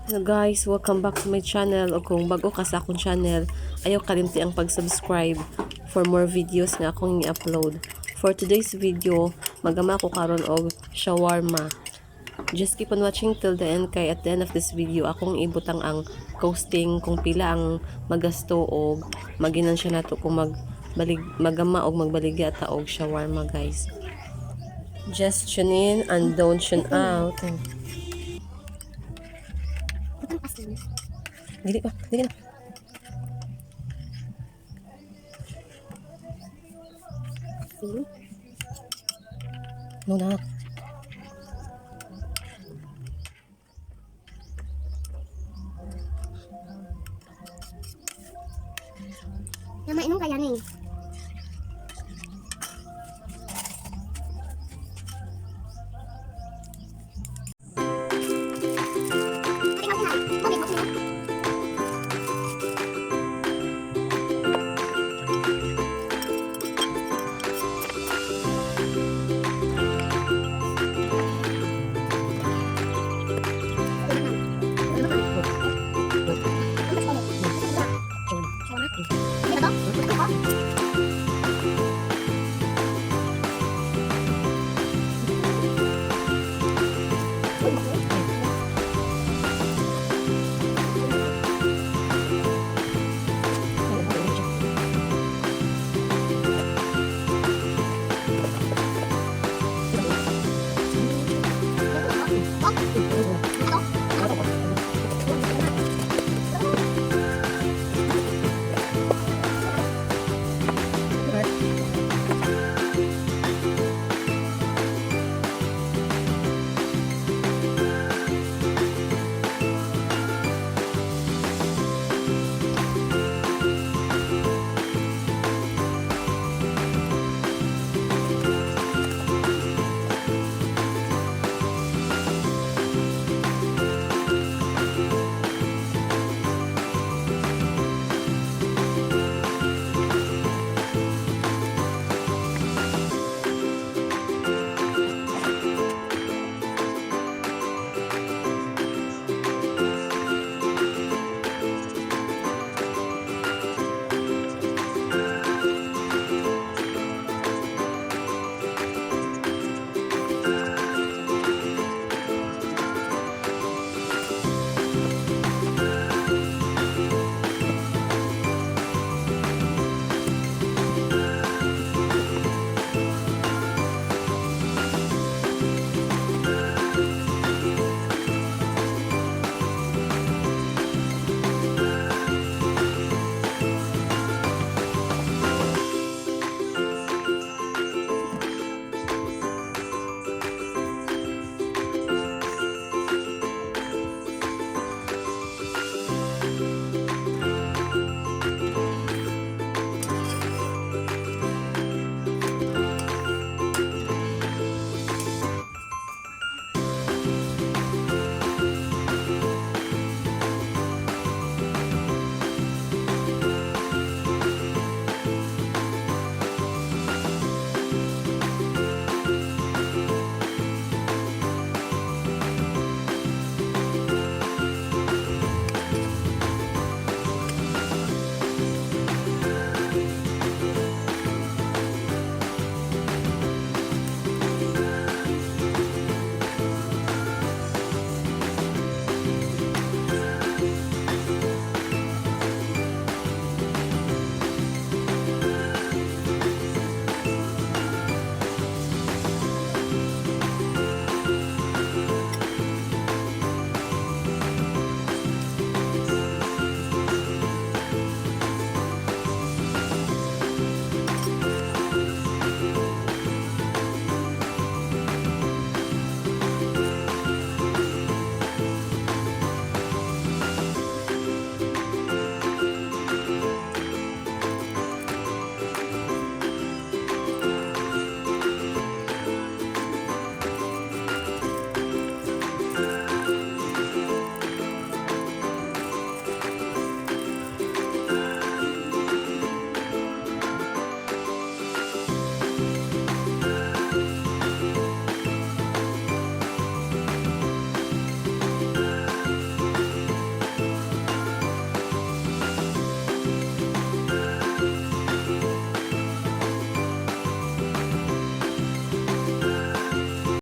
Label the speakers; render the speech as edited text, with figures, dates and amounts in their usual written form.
Speaker 1: Hello guys, welcome back to my channel. O kung bago ka sa akong channel, ayaw kalimti ang pag-subscribe for more videos nga akong i-upload. For today's video, magama ko karon og shawarma. Just keep on watching till the end, kay at the end of this video akong ibutang ang costing kung pila ang magasto og maginan siya nato kung magama og magbaligya ta og shawarma guys. Just tune in and don't tune out. Dili pa, dili na. No na.
Speaker 2: Na mainom kaya ni.